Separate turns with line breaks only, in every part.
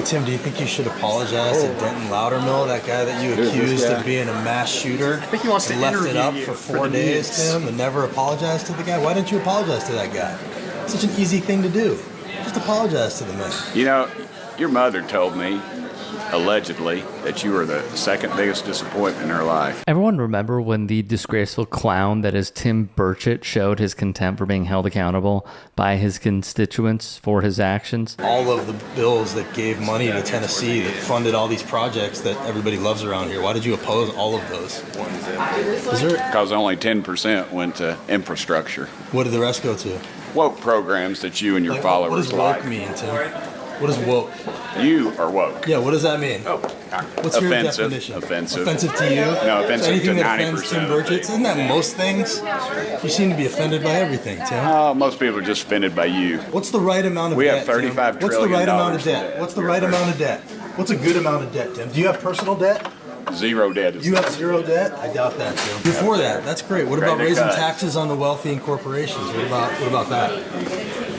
Tim, do you think you should apologize to Denton Loudermill, that guy that you accused of being a mass shooter?
I think he wants to
left it up
you
for 4 days, Tim, and never apologized to the guy? Why didn't you apologize to that guy? It's such an easy thing to do. Just apologize to the man.
You know, your mother told me, allegedly, that you were the second biggest disappointment in her life.
Everyone remember when the disgraceful clown that is Tim Burchett showed his contempt for being held accountable by his constituents for his actions?
All of the bills that gave money to Tennessee that funded all these projects that everybody loves around here, why did you oppose all of those?
Because only 10% went to infrastructure.
What did the rest go to?
Woke programs that you and your followers like.
What does woke mean, Tim? What is woke?
You are woke.
Yeah, what does that mean?
Oh,
what's your definition?
Offensive.
Offensive to you?
No, offensive
so anything
to 90%.
That offends Tim Burchett? Isn't that most things? You seem to be offended by everything, Tim.
Most people are just offended by you.
What's the right amount of debt,
We have $35
What's the right
trillion
amount of debt? What's the right amount of debt? What's a good amount of debt, Tim? Do you have personal debt?
Zero debt.
You have zero debt? I doubt that, Tim. Before that, that's great. What about raising taxes on the wealthy and corporations? What about that?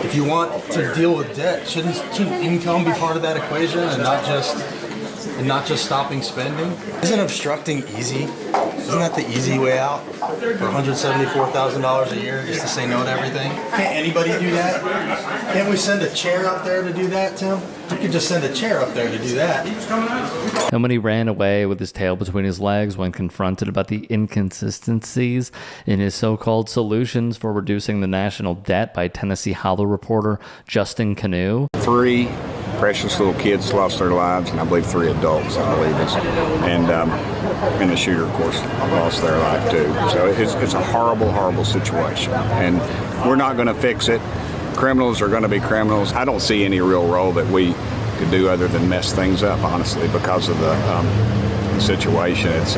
If you want to deal with debt, shouldn't income be part of that equation and not just stopping spending? Isn't obstructing easy? Isn't that the easy way out for $174,000 a year just to say no to everything? Can't anybody do that? Can't we send a chair up there to do that, Tim? We could just send a chair up there to do that.
And when he ran away with his tail between his legs when confronted about the inconsistencies in his so-called solutions for reducing the national debt by Tennessee Hollow reporter Justin Canoe.
3 precious little kids lost their lives, and I believe 3 adults, I believe. And the shooter, of course, lost their life too. So it's a horrible, horrible situation. And we're not going to fix it. Criminals are going to be criminals. I don't see any real role that we could do other than mess things up, honestly, because of the situation. It's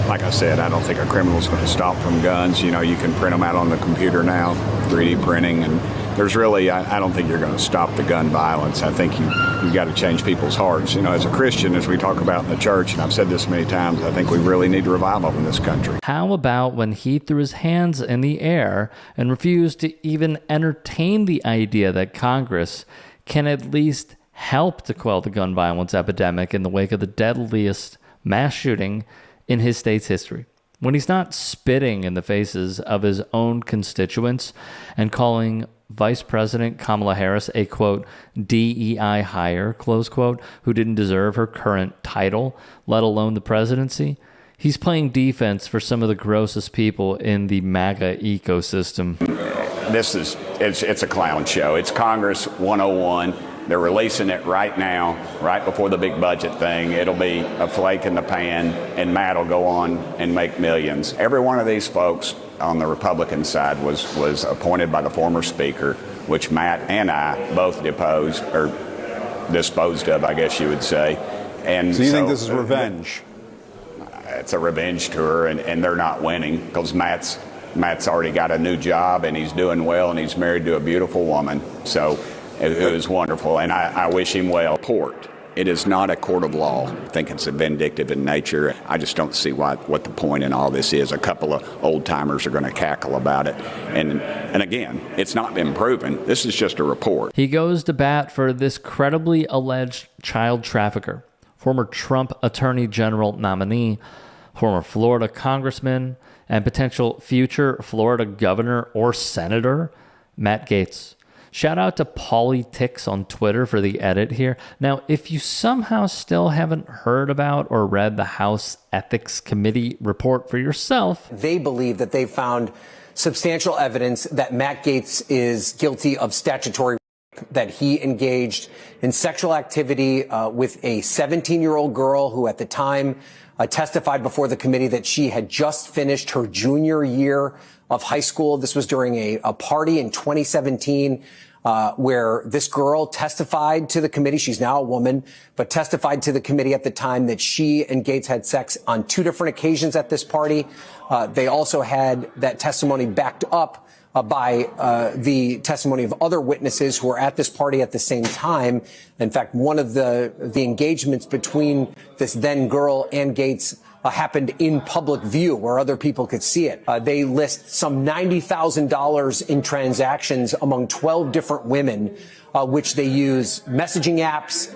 like I said, I don't think a criminal's going to stop from guns. You know, you can print them out on the computer now, 3D printing, and there's really, I don't think you're going to stop the gun violence. I think you've got to change people's hearts. You know, as a Christian, as we talk about in the church, and I've said this many times, I think we really need revival in this country.
How about when he threw his hands in the air and refused to even entertain the idea that Congress can at least help to quell the gun violence epidemic in the wake of the deadliest mass shooting in his state's history? When he's not spitting in the faces of his own constituents and calling Vice President Kamala Harris a, quote, DEI hire, close quote, who didn't deserve her current title, let alone the presidency, he's playing defense for some of the grossest people in the MAGA ecosystem.
It's a clown show. It's Congress 101. They're releasing it right now, right before the big budget thing. It'll be a flake in the pan, and Matt will go on and make millions. Every one of these folks on the Republican side was appointed by the former speaker, which Matt and I both deposed, or disposed of, I guess you would say. And
so you think this is revenge?
It's a revenge tour, and they're not winning because Matt's already got a new job, and he's doing well, and he's married to a beautiful woman. So it was wonderful, and I wish him well. It is not a court of law. I think it's vindictive in nature. I just don't see what the point in all this is. A couple of old-timers are going to cackle about it. And again, it's not been proven. This is just a report.
He goes to bat for this credibly alleged child trafficker, former Trump Attorney General nominee, former Florida congressman, and potential future Florida governor or senator, Matt Gaetz. Shout out to Politics on Twitter for the edit here. Now, if you somehow still haven't heard about or read the House Ethics Committee report for yourself,
they believe that they've found substantial evidence that Matt Gaetz is guilty of statutory rape, that he engaged in sexual activity with a 17-year-old girl who at the time testified before the committee that she had just finished her junior year of high school. This was during a party in 2017 where this girl testified to the committee. She's now a woman, but testified to the committee at the time that she and Gaetz had sex on 2 different occasions at this party. They also had that testimony backed up by the testimony of other witnesses who were at this party at the same time. In fact, one of the engagements between this then girl and Gaetz happened in public view where other people could see it. They list some $90,000 in transactions among 12 different women, which they use messaging apps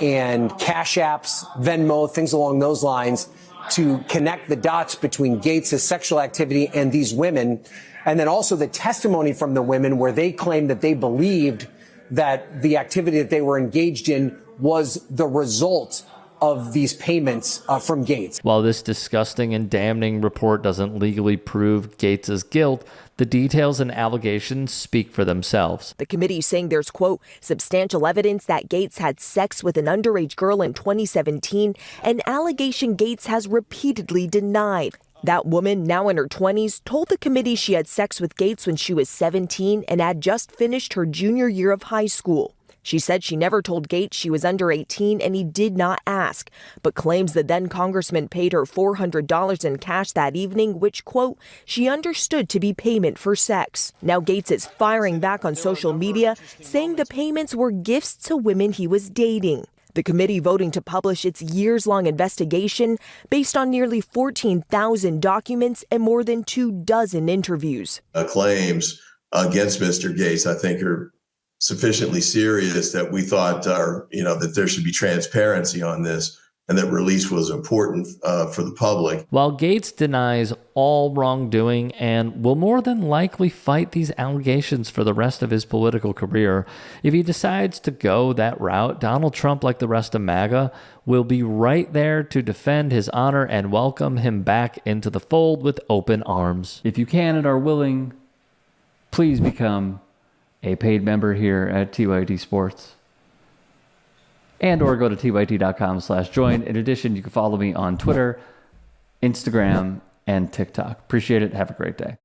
and cash apps, Venmo, things along those lines, to connect the dots between Gaetz' sexual activity and these women. And then also the testimony from the women where they claimed that they believed that the activity that they were engaged in was the result of these payments from Gaetz.
While this disgusting and damning report doesn't legally prove Gaetz' guilt, the details and allegations speak for themselves.
The committee saying there's, quote, substantial evidence that Gaetz had sex with an underage girl in 2017, an allegation Gaetz has repeatedly denied. That woman, now in her 20s, told the committee she had sex with Gaetz when she was 17 and had just finished her junior year of high school. She said she never told Gaetz she was under 18 and he did not ask, but claims the then congressman paid her $400 in cash that evening, which, quote, she understood to be payment for sex. Now Gaetz is firing back on social media, saying the payments were gifts to women he was dating. The committee voting to publish its years-long investigation based on nearly 14,000 documents and more than 24 interviews.
Claims against Mr. Gaetz, I think, are sufficiently serious that we thought, that there should be transparency on this and that release was important for the public.
While Gaetz denies all wrongdoing and will more than likely fight these allegations for the rest of his political career, if he decides to go that route, Donald Trump, like the rest of MAGA, will be right there to defend his honor and welcome him back into the fold with open arms.
If you can and are willing, please become a paid member here at TYT Sports, and or go to tyt.com/join. In addition, you can follow me on Twitter, Instagram, and TikTok. Appreciate it. Have a great day.